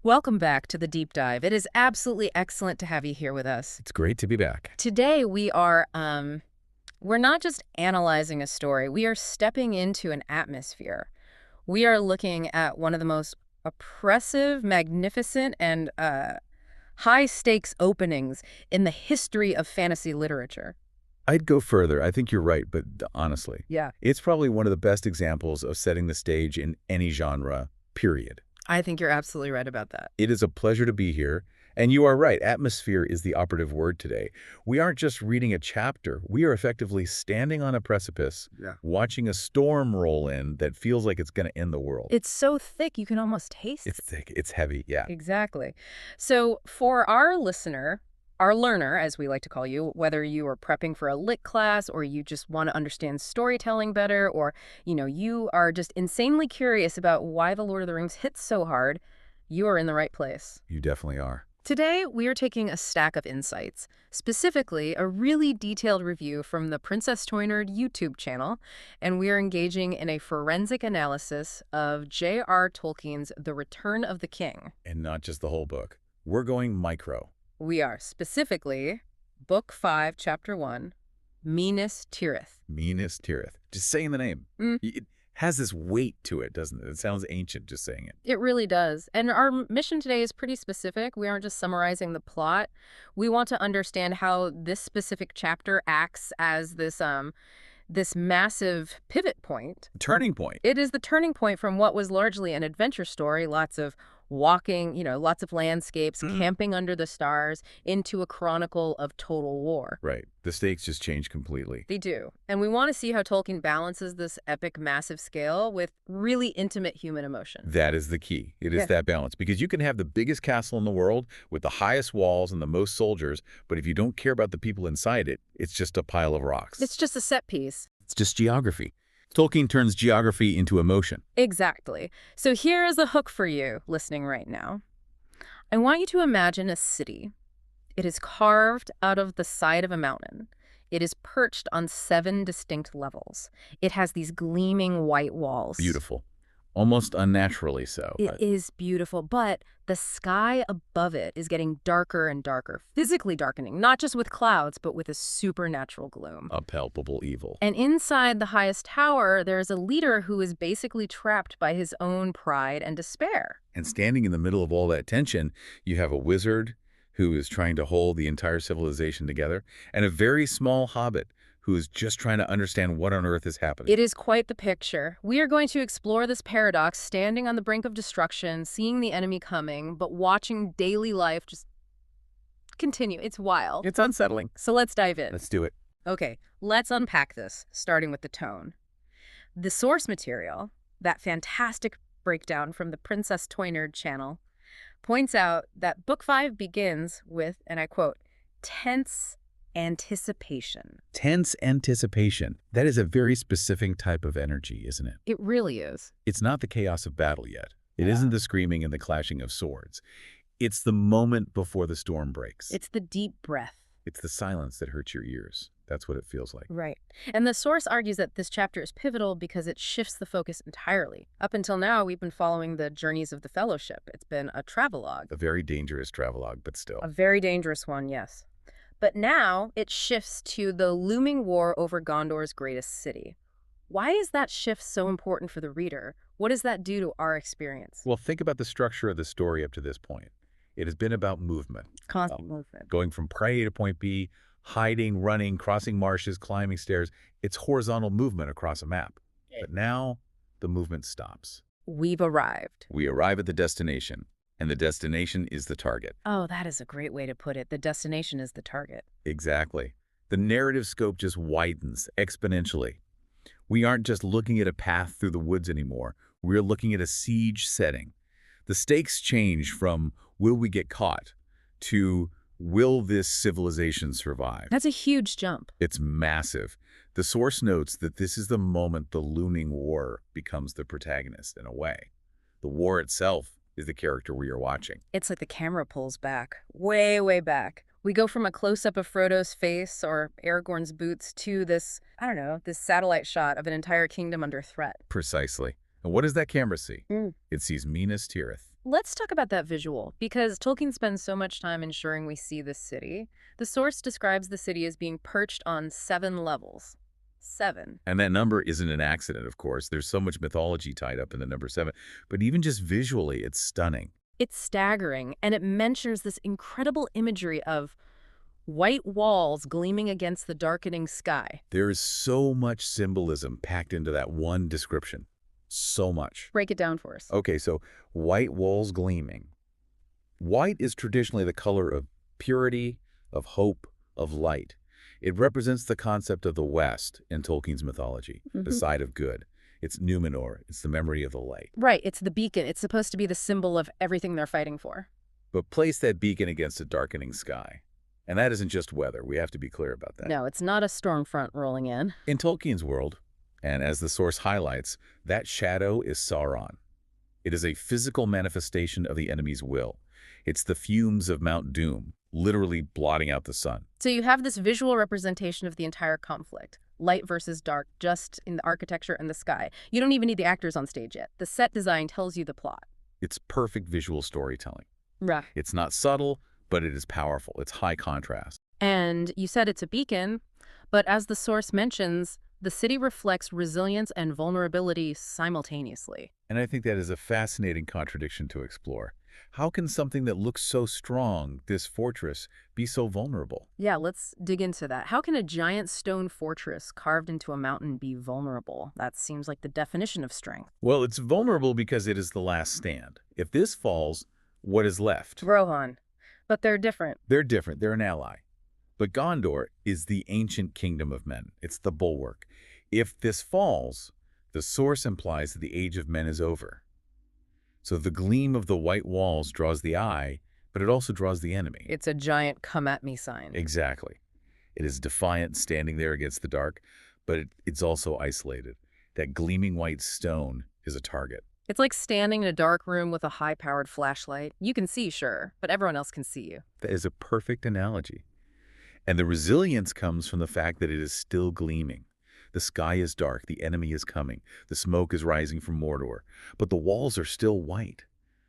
Welcome back to the deep dive. It is absolutely excellent to have you here with us. It's great to be back. Today we're not just analyzing a story, we are stepping into an atmosphere. We are looking at one of the most oppressive, magnificent, and high-stakes openings in the history of fantasy literature. I'd go further. I think you're right, but honestly, Yeah. it's probably one of the best examples of setting the stage in any genre, period. I think you're absolutely right about that. It is a pleasure to be here. And you are right, atmosphere is the operative word today. We aren't just reading a chapter. We are effectively standing on a precipice, watching a storm roll in that feels like it's going to end the world. It's so thick you can almost taste it. It's thick. It's heavy, yeah. Exactly. So for our listener, our learner, as we like to call you, whether you are prepping for a lit class or you just want to understand storytelling better, or, you are just insanely curious about why The Lord of the Rings hits so hard, you are in the right place. You definitely are. Today, we are taking a stack of insights, specifically a really detailed review from the Princess Toynerd YouTube channel, and we are engaging in a forensic analysis of J.R. Tolkien's The Return of the King. And not just the whole book. We're going micro. We are specifically Book 5, Chapter 1, Minas Tirith. Minas Tirith. Just saying the name. It has this weight to it, doesn't it? It sounds ancient just saying it. It really does. And our mission today is pretty specific. We aren't just summarizing the plot. We want to understand how this specific chapter acts as this massive pivot point. Turning point. It is the turning point from what was largely an adventure story, lots of walking, lots of landscapes, camping under the stars, into a chronicle of total war. Right. The stakes just change completely. They do. And we want to see how Tolkien balances this epic, massive scale with really intimate human emotion. That is the key. It is that balance. Because you can have the biggest castle in the world with the highest walls and the most soldiers, but if you don't care about the people inside it, it's just a pile of rocks. It's just a set piece. It's just geography. Tolkien turns geography into emotion. Exactly. So here is a hook for you listening right now. I want you to imagine a city. It is carved out of the side of a mountain. It is perched on 7 distinct levels. It has these gleaming white walls. Beautiful. Almost unnaturally so. It is beautiful, but the sky above it is getting darker and darker, physically darkening, not just with clouds, but with a supernatural gloom. A palpable evil. And inside the highest tower, there is a leader who is basically trapped by his own pride and despair. And standing in the middle of all that tension, you have a wizard who is trying to hold the entire civilization together, and a very small hobbit who is just trying to understand what on earth is happening. It is quite the picture. We are going to explore this paradox, standing on the brink of destruction, seeing the enemy coming, but watching daily life just continue. It's wild. It's unsettling. So let's dive in. Let's do it. Okay, let's unpack this, starting with the tone. The source material, that fantastic breakdown from the Princess Toynerd channel, points out that Book 5 begins with, and I quote, tense anticipation. Tense anticipation. That is a very specific type of energy, isn't it? It really is. It's not the chaos of battle yet. It isn't the screaming and the clashing of swords. It's the moment before the storm breaks. It's the deep breath. It's the silence that hurts your ears. That's what it feels like. Right. And the source argues that this chapter is pivotal because it shifts the focus entirely. Up until now, we've been following the journeys of the Fellowship. It's been a travelogue. A very dangerous travelogue, but still. A very dangerous one, yes. But now it shifts to the looming war over Gondor's greatest city. Why is that shift so important for the reader? What does that do to our experience? Well, think about the structure of the story up to this point. It has been about movement. Constant movement. Going from point A to point B, hiding, running, crossing marshes, climbing stairs. It's horizontal movement across a map. But now the movement stops. We've arrived. We arrive at the destination, and the destination is the target. Oh, that is a great way to put it. The destination is the target. Exactly. The narrative scope just widens exponentially. We aren't just looking at a path through the woods anymore. We're looking at a siege setting. The stakes change from will we get caught to will this civilization survive? That's a huge jump. It's massive. The source notes that this is the moment the looming war becomes the protagonist in a way. The war itself is the character we are watching. It's like the camera pulls back, way, way back. We go from a close-up of Frodo's face or Aragorn's boots to this, I don't know, this satellite shot of an entire kingdom under threat. Precisely. And what does that camera see? Mm. It sees Minas Tirith. Let's talk about that visual, because Tolkien spends so much time ensuring we see this city. The source describes the city as being perched on 7 levels. 7. And that number isn't an accident, of course. There's so much mythology tied up in the number 7. But even just visually, it's stunning. It's staggering, and it mentions this incredible imagery of white walls gleaming against the darkening sky. There is so much symbolism packed into that one description. So much. Break it down for us. Okay, so white walls gleaming. White is traditionally the color of purity, of hope, of light. It represents the concept of the West in Tolkien's mythology, the side of good. It's Numenor. It's the memory of the light. Right, it's the beacon. It's supposed to be the symbol of everything they're fighting for. But place that beacon against a darkening sky. And that isn't just weather. We have to be clear about that. No, it's not a storm front rolling in. In Tolkien's world, and as the source highlights, that shadow is Sauron. It is a physical manifestation of the enemy's will. It's the fumes of Mount Doom, literally blotting out the sun. So you have this visual representation of the entire conflict. Light versus dark, just in the architecture and the sky. You don't even need the actors on stage yet. The set design tells you the plot. It's perfect visual storytelling. Right. It's not subtle, but it is powerful. It's high contrast. And you said it's a beacon, but as the source mentions, the city reflects resilience and vulnerability simultaneously. And I think that is a fascinating contradiction to explore. How can something that looks so strong, this fortress, be so vulnerable? Yeah, let's dig into that. How can a giant stone fortress carved into a mountain be vulnerable? That seems like the definition of strength. Well, it's vulnerable because it is the last stand. If this falls, what is left? Rohan. But they're different. They're different. They're an ally. But Gondor is the ancient kingdom of men. It's the bulwark. If this falls, the source implies that the age of men is over. So the gleam of the white walls draws the eye, but it also draws the enemy. It's a giant come-at-me sign. Exactly. It is defiant, standing there against the dark, but it's also isolated. That gleaming white stone is a target. It's like standing in a dark room with a high-powered flashlight. You can see, sure, but everyone else can see you. That is a perfect analogy. And the resilience comes from the fact that it is still gleaming. The sky is dark, the enemy is coming, the smoke is rising from Mordor, but the walls are still white.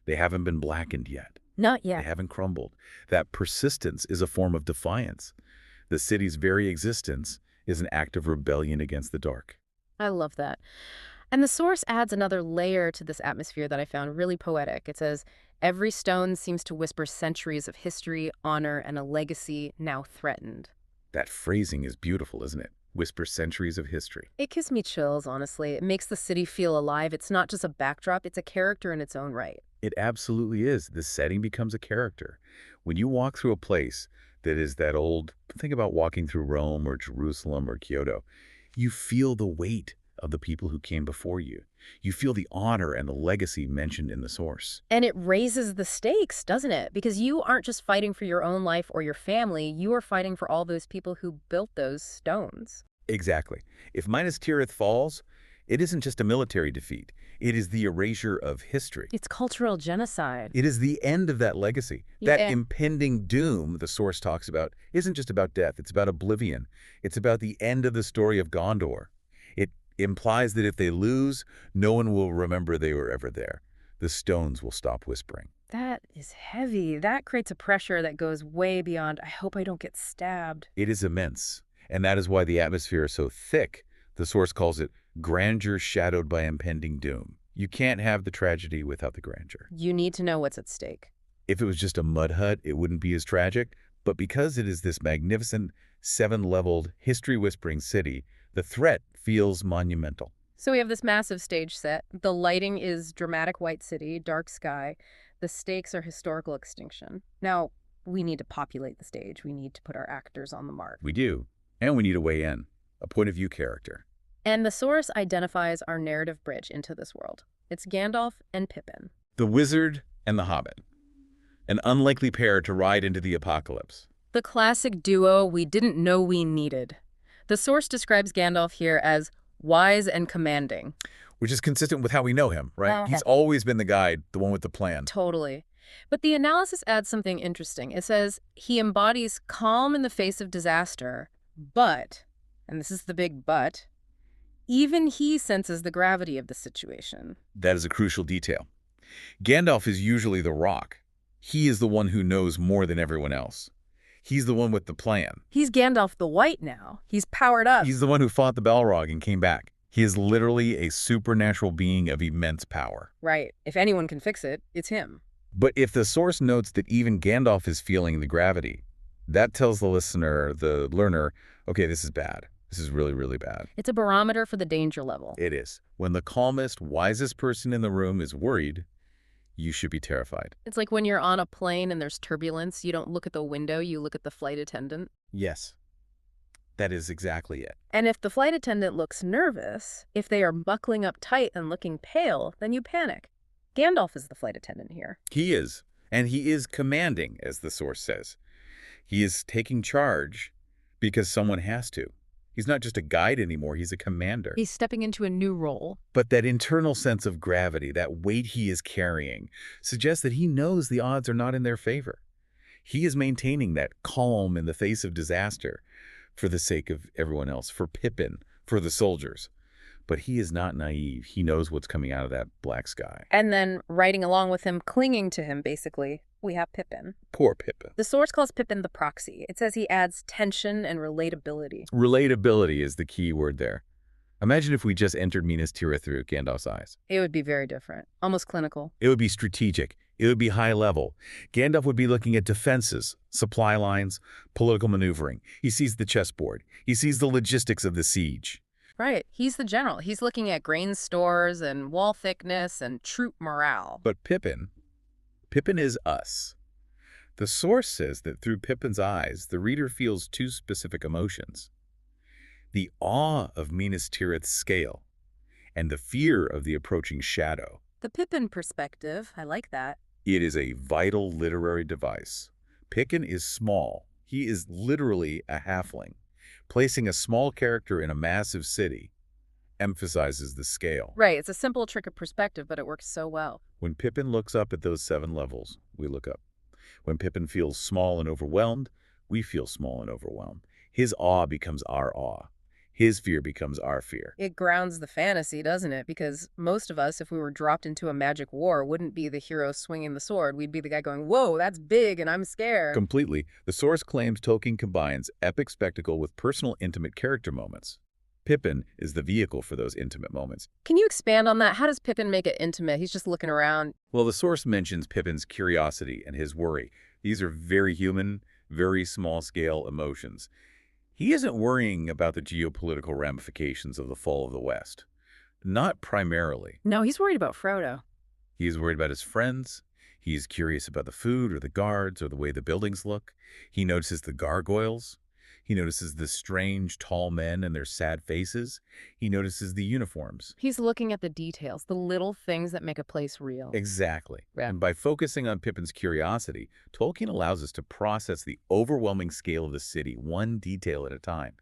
They haven't been blackened yet. Not yet. They haven't crumbled. That persistence is a form of defiance. The city's very existence is an act of rebellion against the dark. I love that. And the source adds another layer to this atmosphere that I found really poetic. It says, every stone seems to whisper centuries of history, honor, and a legacy now threatened. That phrasing is beautiful, isn't it? Whisper centuries of history. It gives me chills, honestly. It makes the city feel alive. It's not just a backdrop, it's a character in its own right. It absolutely is. The setting becomes a character. When you walk through a place that is that old, think about walking through Rome or Jerusalem or Kyoto, you feel the weight of the people who came before you. You feel the honor and the legacy mentioned in the source. And it raises the stakes, doesn't it? Because you aren't just fighting for your own life or your family, you are fighting for all those people who built those stones. Exactly. If Minas Tirith falls, it isn't just a military defeat. It is the erasure of history. It's cultural genocide. It is the end of that legacy. Yeah. That impending doom the source talks about isn't just about death. It's about oblivion. It's about the end of the story of Gondor. It implies that if they lose, no one will remember they were ever there. The stones will stop whispering. That is heavy. That creates a pressure that goes way beyond, I hope I don't get stabbed. It is immense. And that is why the atmosphere is so thick. The source calls it grandeur shadowed by impending doom. You can't have the tragedy without the grandeur. You need to know what's at stake. If it was just a mud hut, it wouldn't be as tragic. But because it is this magnificent, 7-leveled, history-whispering city, the threat feels monumental. So we have this massive stage set. The lighting is dramatic white city, dark sky. The stakes are historical extinction. Now, we need to populate the stage. We need to put our actors on the mark. We do. And we need a way in, a point of view character. And the source identifies our narrative bridge into this world. It's Gandalf and Pippin. The wizard and the hobbit. An unlikely pair to ride into the apocalypse. The classic duo we didn't know we needed. The source describes Gandalf here as wise and commanding. Which is consistent with how we know him, right? Uh-huh. He's always been the guide, the one with the plan. Totally. But the analysis adds something interesting. It says he embodies calm in the face of disaster, but, and this is the big but, even he senses the gravity of the situation. That is a crucial detail. Gandalf is usually the rock. He is the one who knows more than everyone else. He's the one with the plan. He's Gandalf the White now. He's powered up. He's the one who fought the Balrog and came back. He is literally a supernatural being of immense power. Right. If anyone can fix it, it's him. But if the source notes that even Gandalf is feeling the gravity, that tells the listener, the learner, okay, this is bad. This is really, really bad. It's a barometer for the danger level. It is. When the calmest, wisest person in the room is worried, you should be terrified. It's like when you're on a plane and there's turbulence, you don't look at the window, you look at the flight attendant. Yes. That is exactly it. And if the flight attendant looks nervous, if they are buckling up tight and looking pale, then you panic. Gandalf is the flight attendant here. He is. And he is commanding, as the source says. He is taking charge because someone has to. He's not just a guide anymore, he's a commander. He's stepping into a new role. But that internal sense of gravity, that weight he is carrying, suggests that he knows the odds are not in their favor. He is maintaining that calm in the face of disaster for the sake of everyone else, for Pippin, for the soldiers. But he is not naive. He knows what's coming out of that black sky. And then riding along with him, clinging to him, basically, we have Pippin. Poor Pippin. The source calls Pippin the proxy. It says he adds tension and relatability. Relatability is the key word there. Imagine if we just entered Minas Tirith through Gandalf's eyes. It would be very different, almost clinical. It would be strategic. It would be high level. Gandalf would be looking at defenses, supply lines, political maneuvering. He sees the chessboard. He sees the logistics of the siege. Right. He's the general. He's looking at grain stores and wall thickness and troop morale. But Pippin is us. The source says that through Pippin's eyes, the reader feels two specific emotions. The awe of Minas Tirith's scale and the fear of the approaching shadow. The Pippin perspective, I like that. It is a vital literary device. Pippin is small. He is literally a halfling. Placing a small character in a massive city emphasizes the scale. Right, it's a simple trick of perspective, but it works so well. When Pippin looks up at those 7 levels, we look up. When Pippin feels small and overwhelmed, we feel small and overwhelmed. His awe becomes our awe. His fear becomes our fear. It grounds the fantasy, doesn't it? Because most of us, if we were dropped into a magic war, wouldn't be the hero swinging the sword. We'd be the guy going, whoa, that's big and I'm scared. Completely. The source claims Tolkien combines epic spectacle with personal, intimate character moments. Pippin is the vehicle for those intimate moments. Can you expand on that? How does Pippin make it intimate? He's just looking around. Well, the source mentions Pippin's curiosity and his worry. These are very human, very small-scale emotions. He isn't worrying about the geopolitical ramifications of the fall of the West. Not primarily. No, he's worried about Frodo. He's worried about his friends. He's curious about the food or the guards or the way the buildings look. He notices the gargoyles. He notices the strange, tall men and their sad faces. He notices the uniforms. He's looking at the details, the little things that make a place real. Exactly. Yeah. And by focusing on Pippin's curiosity, Tolkien allows us to process the overwhelming scale of the city, one detail at a time.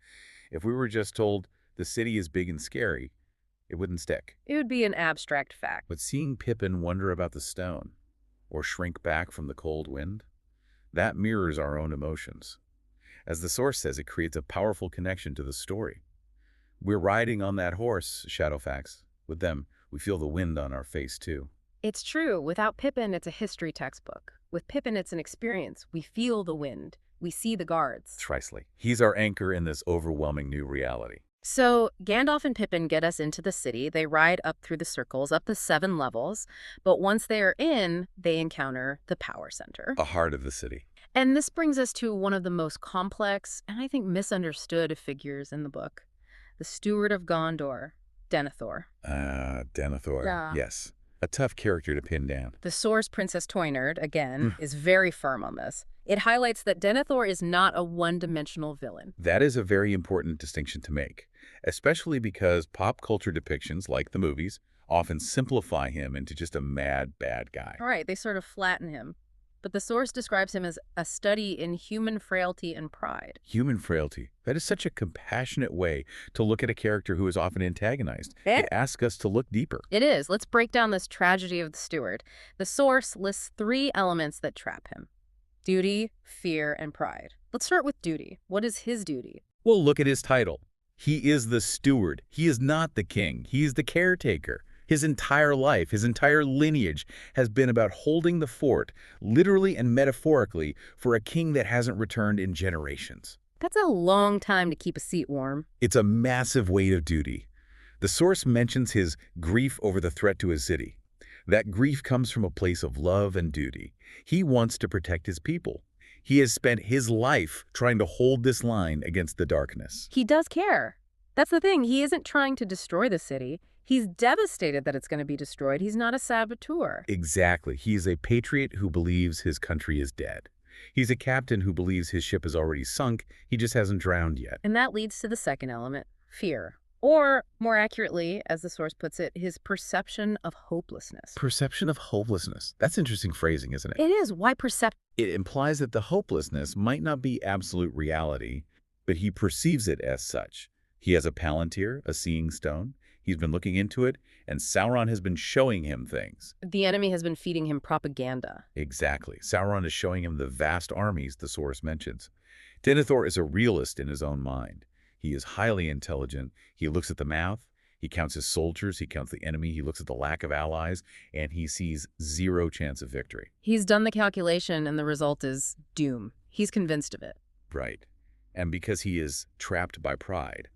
If we were just told the city is big and scary, it wouldn't stick. It would be an abstract fact. But seeing Pippin wonder about the stone or shrink back from the cold wind, that mirrors our own emotions. As the source says, it creates a powerful connection to the story. We're riding on that horse, Shadowfax. With them, we feel the wind on our face, too. It's true. Without Pippin, it's a history textbook. With Pippin, it's an experience. We feel the wind. We see the guards. Precisely. He's our anchor in this overwhelming new reality. So Gandalf and Pippin get us into the city. They ride up through the circles, up the 7 levels. But once they are in, they encounter the power center. The heart of the city. And this brings us to one of the most complex and I think misunderstood figures in the book. The Steward of Gondor, Denethor. Denethor. Yeah. Yes. A tough character to pin down. The source, Princess Toynard, again, is very firm on this. It highlights that Denethor is not a one-dimensional villain. That is a very important distinction to make, especially because pop culture depictions, like the movies, often simplify him into just a mad, bad guy. All right, they sort of flatten him. but the source describes him as a study in human frailty and pride. Human frailty. That is such a compassionate way to look at a character who is often antagonized. It asks us to look deeper. It is. Let's break down this tragedy of the steward. The source lists 3 elements that trap him: duty, fear, and pride. Let's start with duty. What is his duty? Well, look at his title. He is the steward. He is not the king. He is the caretaker. His entire life, his entire lineage has been about holding the fort, literally and metaphorically, for a king that hasn't returned in generations. That's a long time to keep a seat warm. It's a massive weight of duty. The source mentions his grief over the threat to his city. That grief comes from a place of love and duty. He wants to protect his people. He has spent his life trying to hold this line against the darkness. He does care. That's the thing. He isn't trying to destroy the city. He's devastated that it's going to be destroyed. He's not a saboteur. Exactly. He's a patriot who believes his country is dead. He's a captain who believes his ship is already sunk. He just hasn't drowned yet. And that leads to the second element, fear. Or, more accurately, as the source puts it, his perception of hopelessness. Perception of hopelessness. That's interesting phrasing, isn't it? It is. Why percept? It implies that the hopelessness might not be absolute reality, but he perceives it as such. He has a palantir, a seeing stone. He's been looking into it, and Sauron has been showing him things. The enemy has been feeding him propaganda. Exactly. Sauron is showing him the vast armies the source mentions. Denethor is a realist in his own mind. He is highly intelligent. He looks at the map, he counts his soldiers, he counts the enemy, he looks at the lack of allies, and he sees 0 chance of victory. He's done the calculation, and the result is doom. He's convinced of it. Right. And because he is trapped by pride,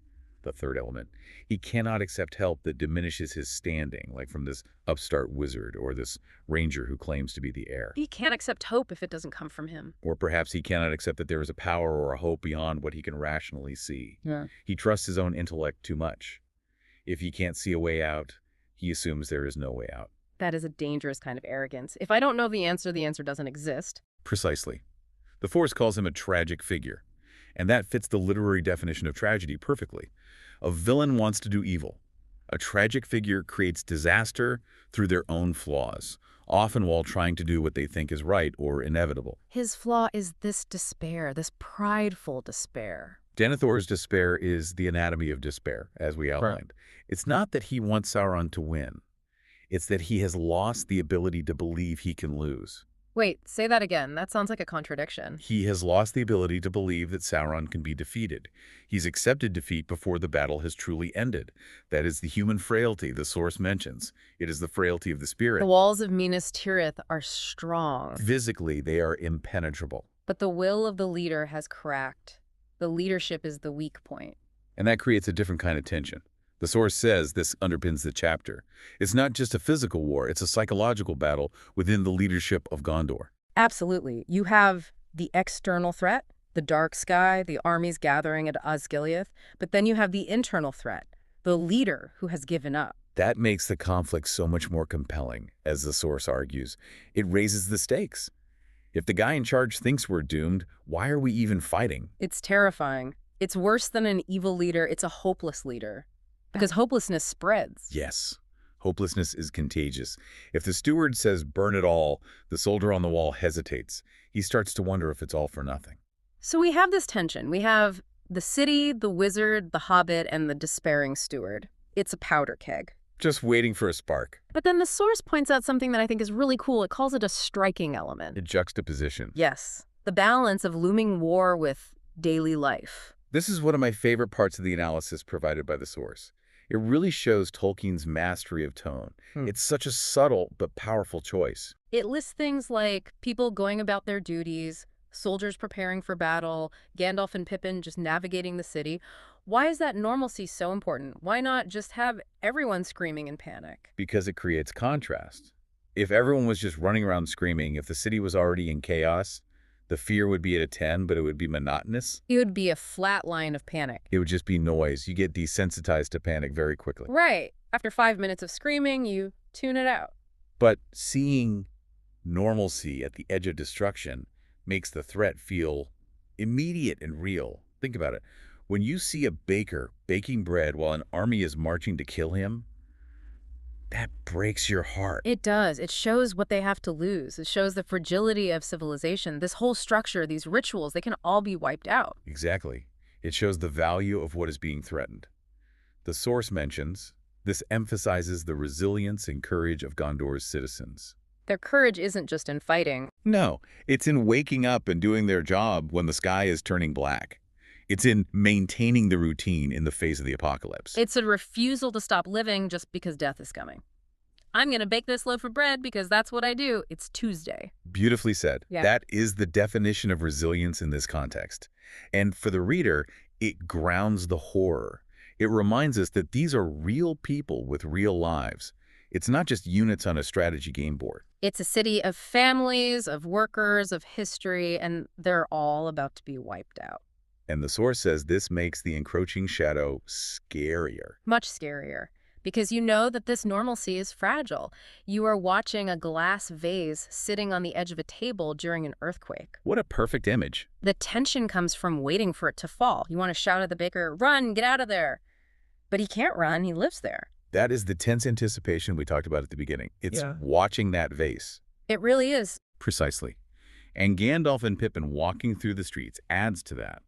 the third element, he cannot accept help that diminishes his standing, like from this upstart wizard or this ranger who claims to be the heir. He can't accept hope if it doesn't come from him. Or perhaps he cannot accept that there is a power or a hope beyond what he can rationally see. Yeah. He trusts his own intellect too much. If he can't see a way out, he assumes there is no way out. That is a dangerous kind of arrogance. If I don't know the answer doesn't exist. Precisely. The Force calls him a tragic figure, and that fits the literary definition of tragedy perfectly. A villain wants to do evil. A tragic figure creates disaster through their own flaws, often while trying to do what they think is right or inevitable. His flaw is this despair, this prideful despair. Denethor's despair is the anatomy of despair, as we outlined. It's not that he wants Sauron to win. It's that he has lost the ability to believe he can lose. Wait, say that again. That sounds like a contradiction. He has lost the ability to believe that Sauron can be defeated. He's accepted defeat before the battle has truly ended. That is the human frailty the source mentions. It is the frailty of the spirit. The walls of Minas Tirith are strong. Physically, they are impenetrable. But the will of the leader has cracked. The leadership is the weak point. And that creates a different kind of tension. The source says this underpins the chapter. It's not just a physical war, it's a psychological battle within the leadership of Gondor. Absolutely. You have the external threat, the dark sky, the armies gathering at Osgiliath, but then you have the internal threat, the leader who has given up. That makes the conflict so much more compelling, as the source argues. It raises the stakes. If the guy in charge thinks we're doomed, why are we even fighting? It's terrifying. It's worse than an evil leader. It's a hopeless leader. Because hopelessness spreads. Yes. Hopelessness is contagious. If the steward says burn it all, the soldier on the wall hesitates. He starts to wonder if it's all for nothing. So we have this tension. We have the city, the wizard, the hobbit, and the despairing steward. It's a powder keg. Just waiting for a spark. But then the source points out something that I think is really cool. It calls it a striking element. A juxtaposition. Yes. The balance of looming war with daily life. This is one of my favorite parts of the analysis provided by the source. It really shows Tolkien's mastery of tone. It's such a subtle but powerful choice. It lists things like people going about their duties, soldiers preparing for battle, Gandalf and Pippin just navigating the city. Why is that normalcy so important? Why not just have everyone screaming in panic? Because it creates contrast. If everyone was just running around screaming, if the city was already in chaos, the fear would be at a 10, but it would be monotonous. It would be a flat line of panic. It would just be noise. You get desensitized to panic very quickly. Right. After 5 minutes of screaming, you tune it out. But seeing normalcy at the edge of destruction makes the threat feel immediate and real. Think about it. When you see a baker baking bread while an army is marching to kill him, That breaks your heart. It does. It shows what they have to lose. It shows the fragility of civilization. This whole structure, these rituals, they can all be wiped out. Exactly. It shows the value of what is being threatened. The source mentions, this emphasizes the resilience and courage of Gondor's citizens. Their courage isn't just in fighting. No, it's in waking up and doing their job when the sky is turning black. It's in maintaining the routine in the face of the apocalypse. It's a refusal to stop living just because death is coming. I'm going to bake this loaf of bread because that's what I do. It's Tuesday. Beautifully said. Yeah. That is the definition of resilience in this context. And for the reader, it grounds the horror. It reminds us that these are real people with real lives. It's not just units on a strategy game board. It's a city of families, of workers, of history, and they're all about to be wiped out. And the source says this makes the encroaching shadow scarier. Much scarier. Because you know that this normalcy is fragile. You are watching a glass vase sitting on the edge of a table during an earthquake. What a perfect image. The tension comes from waiting for it to fall. You want to shout at the baker, "Run, get out of there." But he can't run, he lives there. That is the tense anticipation we talked about at the beginning. It's Yeah. watching that vase. It really is. Precisely. And Gandalf and Pippin walking through the streets adds to that.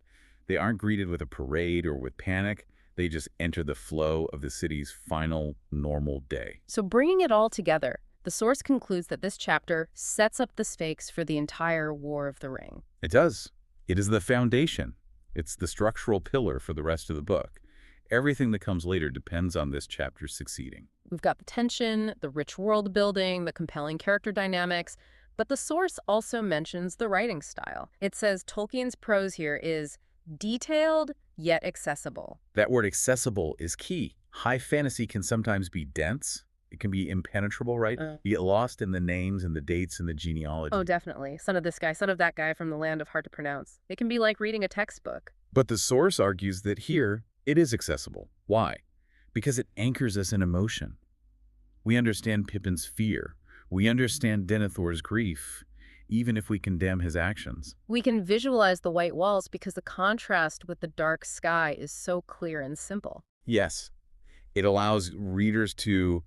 They aren't greeted with a parade or with panic. They just enter the flow of the city's final normal day. So bringing it all together, the source concludes that this chapter sets up the stakes for the entire War of the Ring. It does. It is the foundation. It's the structural pillar for the rest of the book. Everything that comes later depends on this chapter succeeding. We've got the tension, the rich world building, the compelling character dynamics, but the source also mentions the writing style. It says Tolkien's prose here is detailed yet accessible. That word accessible is key. High fantasy can sometimes be dense. It can be impenetrable, right? You get lost in the names and the dates and the genealogy. Oh, definitely. Son of this guy, son of that guy from the land of hard to pronounce. It can be like reading a textbook. But the source argues that here, it is accessible. Why? Because it anchors us in emotion. We understand Pippin's fear. We understand Denethor's grief, even if we condemn his actions. We can visualize the white walls because the contrast with the dark sky is so clear and simple. Yes, it allows readers to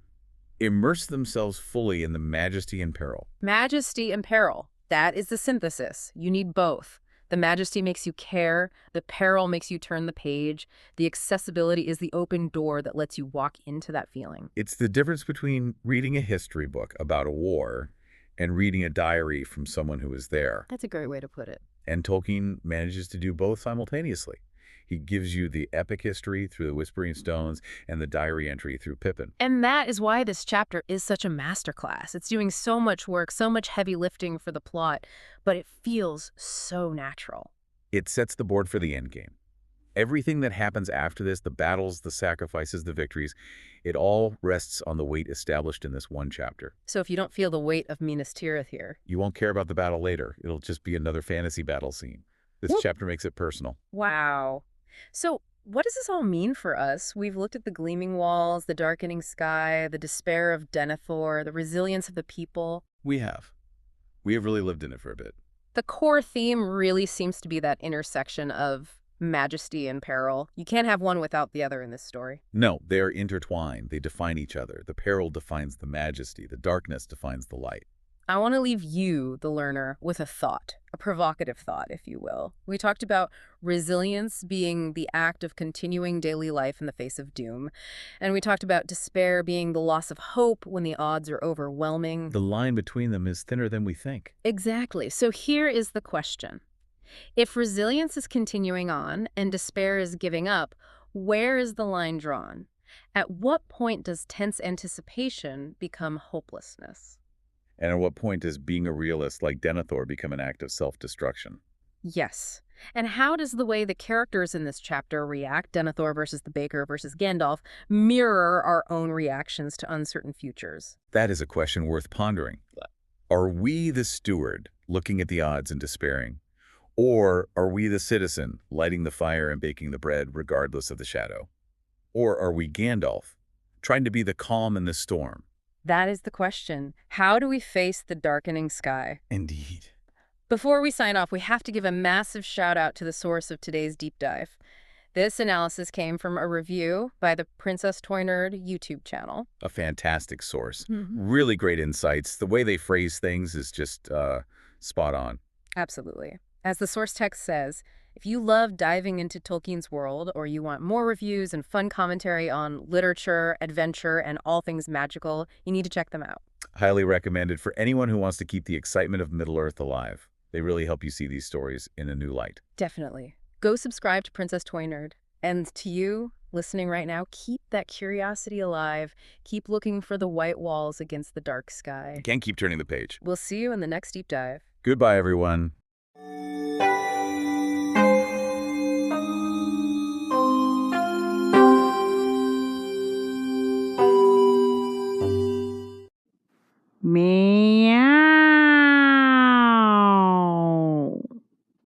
immerse themselves fully in the majesty and peril. Majesty and peril. That is the synthesis. You need both. The majesty makes you care. The peril makes you turn the page. The accessibility is the open door that lets you walk into that feeling. It's the difference between reading a history book about a war and reading a diary from someone who was there. That's a great way to put it. And Tolkien manages to do both simultaneously. He gives you the epic history through the Whispering Stones and the diary entry through Pippin. And that is why this chapter is such a masterclass. It's doing so much work, so much heavy lifting for the plot, but it feels so natural. It sets the board for the endgame. Everything that happens after this, the battles, the sacrifices, the victories, it all rests on the weight established in this one chapter. So if you don't feel the weight of Minas Tirith here, You won't care about the battle later. It'll just be another fantasy battle scene. This chapter makes it personal. wow. So what does this all mean for us? We've looked at the gleaming walls, the darkening sky, the despair of Denethor, the resilience of the people. We have. We have really lived in it for a bit. The core theme really seems to be that intersection of majesty and peril. You can't have one without the other in this story. No, they are intertwined. They define each other. The peril defines the majesty. The darkness defines the light. I want to leave you, the learner, with a thought, a provocative thought, if you will. We talked about resilience being the act of continuing daily life in the face of doom. And we talked about despair being the loss of hope when the odds are overwhelming. The line between them is thinner than we think. Exactly. So here is the question. If resilience is continuing on and despair is giving up, where is the line drawn? At what point does tense anticipation become hopelessness? And at what point does being a realist like Denethor become an act of self-destruction? Yes. And how does the way the characters in this chapter react, Denethor versus the baker versus Gandalf, mirror our own reactions to uncertain futures? That is a question worth pondering. Are we the steward, looking at the odds and despairing? Or are we the citizen, lighting the fire and baking the bread regardless of the shadow? Or are we Gandalf, trying to be the calm in the storm? That is the question. How do we face the darkening sky? Indeed. Before we sign off, we have to give a massive shout out to the source of today's deep dive. This analysis came from a review by the Princess Toy Nerd YouTube channel. A fantastic source. Mhm. Really great insights. The way they phrase things is just spot on. Absolutely. As the source text says, if you love diving into Tolkien's world or you want more reviews and fun commentary on literature, adventure, and all things magical, you need to check them out. Highly recommended for anyone who wants to keep the excitement of Middle-earth alive. They really help you see these stories in a new light. Definitely. Go subscribe to Princess Toy Nerd. And to you, listening right now, keep that curiosity alive. Keep looking for the white walls against the dark sky. Can't keep turning the page. We'll see you in the next deep dive. Goodbye, everyone. Me.